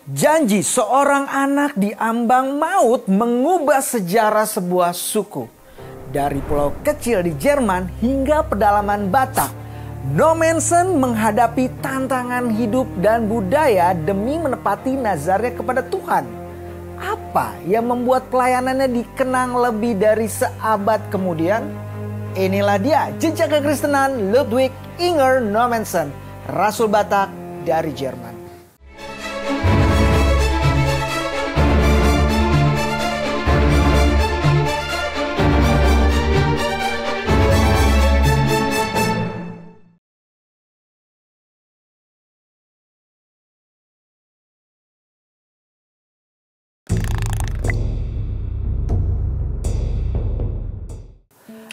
Janji seorang anak di ambang maut mengubah sejarah sebuah suku. Dari pulau kecil di Jerman hingga pedalaman Batak, Nommensen menghadapi tantangan hidup dan budaya demi menepati nazarnya kepada Tuhan. Apa yang membuat pelayanannya dikenang lebih dari seabad kemudian? Inilah dia jejak kekristenan Ludwig Inger Nommensen, Rasul Batak dari Jerman.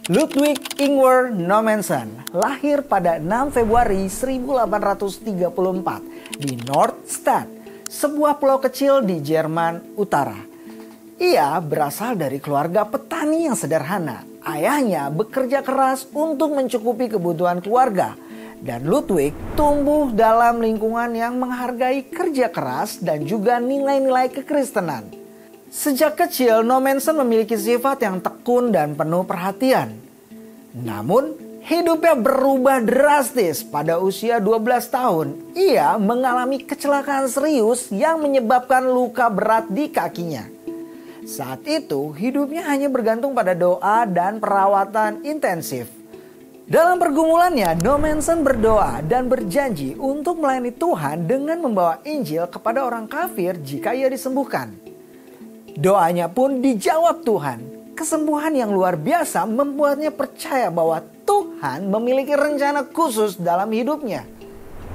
Ludwig Ingwer Nommensen lahir pada 6 Februari 1834 di Nordstadt, sebuah pulau kecil di Jerman Utara. Ia berasal dari keluarga petani yang sederhana. Ayahnya bekerja keras untuk mencukupi kebutuhan keluarga, dan Ludwig tumbuh dalam lingkungan yang menghargai kerja keras dan juga nilai-nilai kekristenan. Sejak kecil, Nommensen memiliki sifat yang tekun dan penuh perhatian. Namun, hidupnya berubah drastis pada usia 12 tahun. Ia mengalami kecelakaan serius yang menyebabkan luka berat di kakinya. Saat itu, hidupnya hanya bergantung pada doa dan perawatan intensif. Dalam pergumulannya, Nommensen berdoa dan berjanji untuk melayani Tuhan dengan membawa Injil kepada orang kafir jika ia disembuhkan. Doanya pun dijawab Tuhan. Kesembuhan yang luar biasa membuatnya percaya bahwa Tuhan memiliki rencana khusus dalam hidupnya.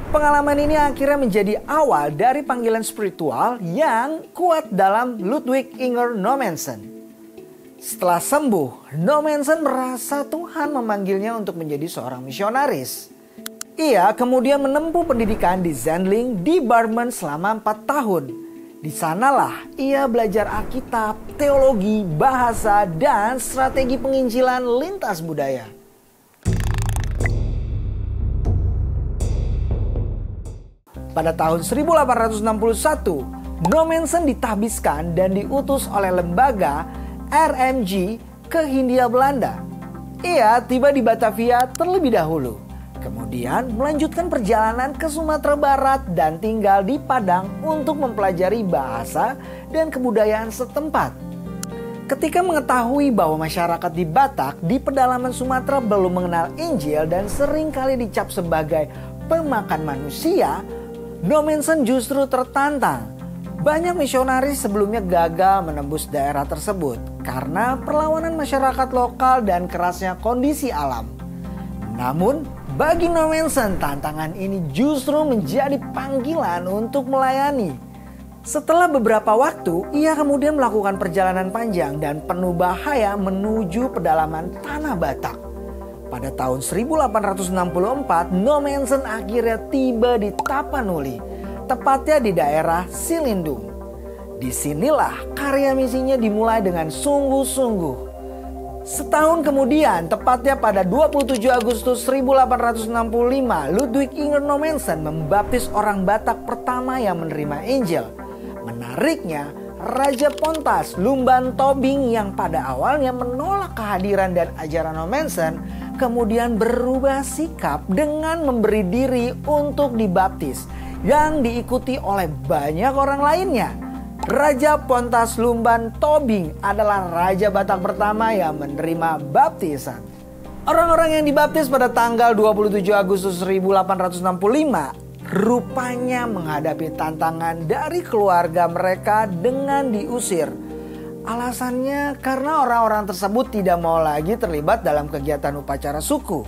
Pengalaman ini akhirnya menjadi awal dari panggilan spiritual yang kuat dalam Ludwig Inger Nommensen. Setelah sembuh, Nommensen merasa Tuhan memanggilnya untuk menjadi seorang misionaris. Ia kemudian menempuh pendidikan di Zendling di Barmen selama 4 tahun. Di sanalah ia belajar Alkitab, teologi, bahasa, dan strategi penginjilan lintas budaya. Pada tahun 1861, Nommensen ditahbiskan dan diutus oleh lembaga RMG ke Hindia Belanda. Ia tiba di Batavia terlebih dahulu. Kemudian melanjutkan perjalanan ke Sumatera Barat dan tinggal di Padang untuk mempelajari bahasa dan kebudayaan setempat. Ketika mengetahui bahwa masyarakat di Batak di pedalaman Sumatera belum mengenal Injil dan seringkali dicap sebagai pemakan manusia, Nommensen justru tertantang. Banyak misionaris sebelumnya gagal menembus daerah tersebut karena perlawanan masyarakat lokal dan kerasnya kondisi alam. Namun, bagi Nommensen, tantangan ini justru menjadi panggilan untuk melayani. Setelah beberapa waktu, ia kemudian melakukan perjalanan panjang dan penuh bahaya menuju pedalaman tanah Batak. Pada tahun 1864, Nommensen akhirnya tiba di Tapanuli, tepatnya di daerah Silindung. Disinilah karya misinya dimulai dengan sungguh-sungguh. Setahun kemudian, tepatnya pada 27 Agustus 1865, Ludwig Inger Nommensen membaptis orang Batak pertama yang menerima Injil. Menariknya, Raja Pontas Lumban Tobing yang pada awalnya menolak kehadiran dan ajaran Nommensen, kemudian berubah sikap dengan memberi diri untuk dibaptis, yang diikuti oleh banyak orang lainnya. Raja Pontas Lumban Tobing adalah Raja Batak pertama yang menerima baptisan. Orang-orang yang dibaptis pada tanggal 27 Agustus 1865 rupanya menghadapi tantangan dari keluarga mereka dengan diusir. Alasannya karena orang-orang tersebut tidak mau lagi terlibat dalam kegiatan upacara suku.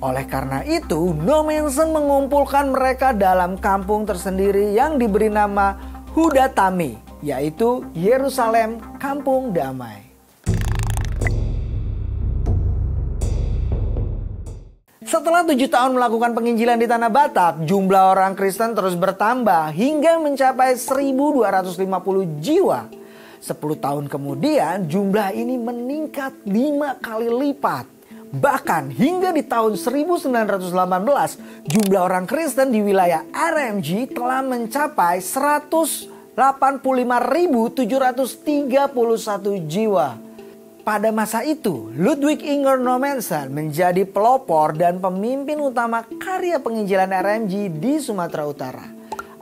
Oleh karena itu, Nommensen mengumpulkan mereka dalam kampung tersendiri yang diberi nama Hudatami, yaitu Yerusalem Kampung Damai. Setelah 7 tahun melakukan penginjilan di tanah Batak, jumlah orang Kristen terus bertambah hingga mencapai 1.250 jiwa. 10 tahun kemudian jumlah ini meningkat 5 kali lipat. Bahkan hingga di tahun 1918, jumlah orang Kristen di wilayah RMG telah mencapai 185.731 jiwa. Pada masa itu, Ludwig Inger Nommensen menjadi pelopor dan pemimpin utama karya penginjilan RMG di Sumatera Utara.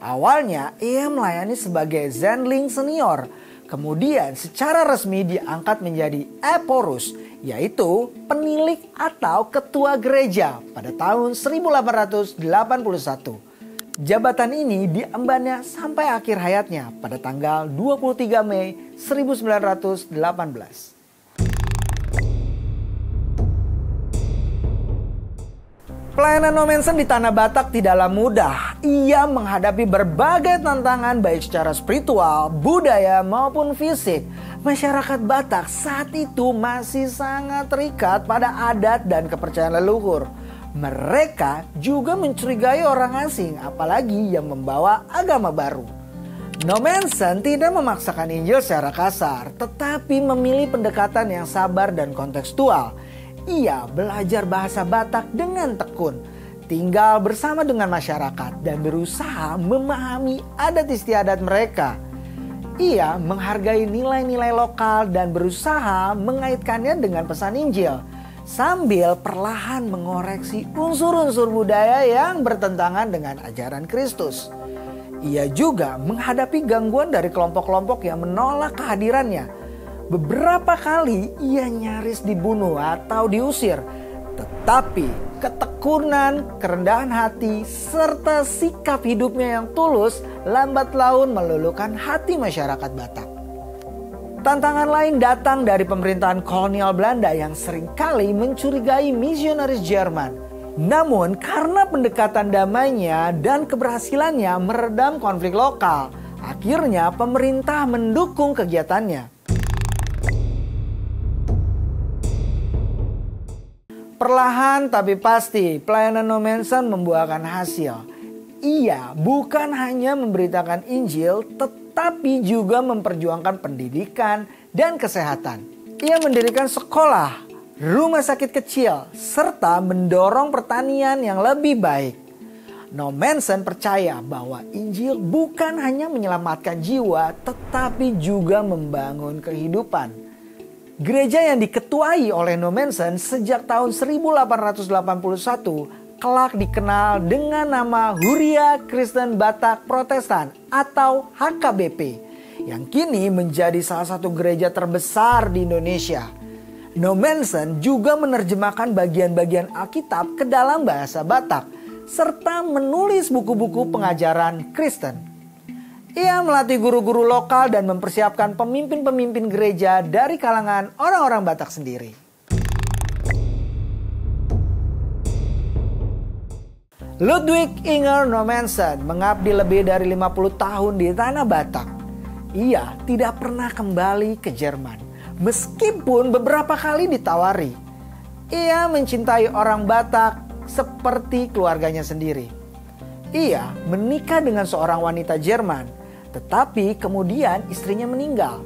Awalnya ia melayani sebagai Zendeling Senior, kemudian secara resmi diangkat menjadi Eporus, yaitu penilik atau ketua gereja pada tahun 1881. Jabatan ini diembannya sampai akhir hayatnya pada tanggal 23 Mei 1918. Pelayanan Nommensen di Tanah Batak tidaklah mudah. Ia menghadapi berbagai tantangan baik secara spiritual, budaya maupun fisik. Masyarakat Batak saat itu masih sangat terikat pada adat dan kepercayaan leluhur. Mereka juga mencurigai orang asing, apalagi yang membawa agama baru. Nommensen tidak memaksakan Injil secara kasar, tetapi memilih pendekatan yang sabar dan kontekstual. Ia belajar bahasa Batak dengan tekun, tinggal bersama dengan masyarakat dan berusaha memahami adat istiadat mereka. Ia menghargai nilai-nilai lokal dan berusaha mengaitkannya dengan pesan Injil, sambil perlahan mengoreksi unsur-unsur budaya yang bertentangan dengan ajaran Kristus. Ia juga menghadapi gangguan dari kelompok-kelompok yang menolak kehadirannya. Beberapa kali ia nyaris dibunuh atau diusir. Tetapi ketekunan, kerendahan hati, serta sikap hidupnya yang tulus lambat laun meluluhkan hati masyarakat Batak. Tantangan lain datang dari pemerintahan kolonial Belanda yang seringkali mencurigai misionaris Jerman. Namun karena pendekatan damainya dan keberhasilannya meredam konflik lokal, akhirnya pemerintah mendukung kegiatannya. Perlahan tapi pasti, pelayanan Nommensen membuahkan hasil. Ia bukan hanya memberitakan Injil, tetapi juga memperjuangkan pendidikan dan kesehatan. Ia mendirikan sekolah, rumah sakit kecil, serta mendorong pertanian yang lebih baik. Nommensen percaya bahwa Injil bukan hanya menyelamatkan jiwa, tetapi juga membangun kehidupan. Gereja yang diketuai oleh Nommensen sejak tahun 1881 kelak dikenal dengan nama Huria Kristen Batak Protestan atau HKBP, yang kini menjadi salah satu gereja terbesar di Indonesia. Nommensen juga menerjemahkan bagian-bagian Alkitab ke dalam bahasa Batak, serta menulis buku-buku pengajaran Kristen. Ia melatih guru-guru lokal dan mempersiapkan pemimpin-pemimpin gereja dari kalangan orang-orang Batak sendiri. Ludwig Inger Nommensen mengabdi lebih dari 50 tahun di Tanah Batak. Ia tidak pernah kembali ke Jerman, meskipun beberapa kali ditawari. Ia mencintai orang Batak seperti keluarganya sendiri. Ia menikah dengan seorang wanita Jerman, tetapi kemudian istrinya meninggal.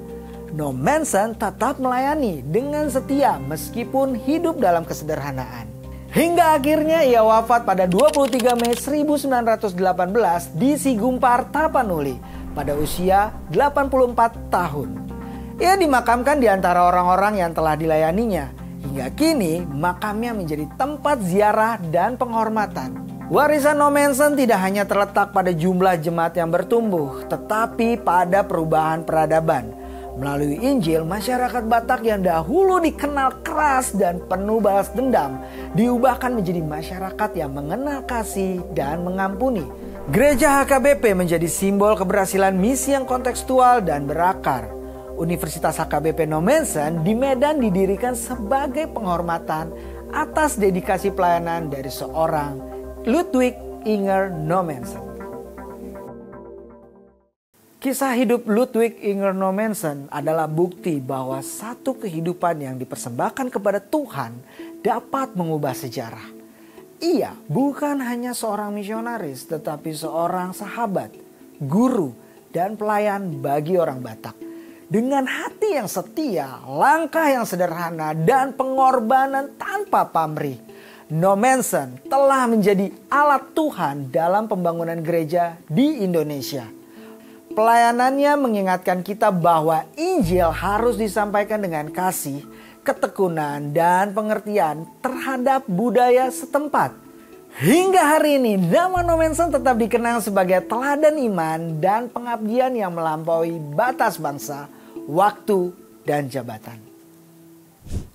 Nommensen tetap melayani dengan setia meskipun hidup dalam kesederhanaan. Hingga akhirnya ia wafat pada 23 Mei 1918 di Sigumpar, Tapanuli pada usia 84 tahun. Ia dimakamkan di antara orang-orang yang telah dilayaninya. Hingga kini makamnya menjadi tempat ziarah dan penghormatan. Warisan Nommensen tidak hanya terletak pada jumlah jemaat yang bertumbuh, tetapi pada perubahan peradaban. Melalui Injil, masyarakat Batak yang dahulu dikenal keras dan penuh balas dendam, diubahkan menjadi masyarakat yang mengenal kasih dan mengampuni. Gereja HKBP menjadi simbol keberhasilan misi yang kontekstual dan berakar. Universitas HKBP Nommensen di Medan didirikan sebagai penghormatan atas dedikasi pelayanan dari seorang Ludwig Inger Nommensen. Kisah hidup Ludwig Inger Nommensen adalah bukti bahwa satu kehidupan yang dipersembahkan kepada Tuhan dapat mengubah sejarah. Ia bukan hanya seorang misionaris, tetapi seorang sahabat, guru, dan pelayan bagi orang Batak. Dengan hati yang setia, langkah yang sederhana, dan pengorbanan tanpa pamrih, No Mansion telah menjadi alat Tuhan dalam pembangunan gereja di Indonesia. Pelayanannya mengingatkan kita bahwa Injil harus disampaikan dengan kasih, ketekunan, dan pengertian terhadap budaya setempat. Hingga hari ini, nama No Mansion tetap dikenang sebagai teladan iman dan pengabdian yang melampaui batas bangsa, waktu, dan jabatan.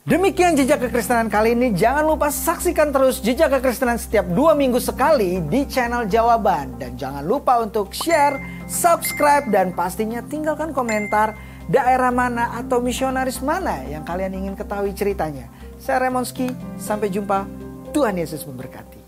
Demikian Jejak Kekristenan kali ini. Jangan lupa saksikan terus Jejak Kekristenan setiap 2 minggu sekali di channel Jawaban. Dan jangan lupa untuk share, subscribe, dan pastinya tinggalkan komentar daerah mana atau misionaris mana yang kalian ingin ketahui ceritanya. Saya Remonski, sampai jumpa. Tuhan Yesus memberkati.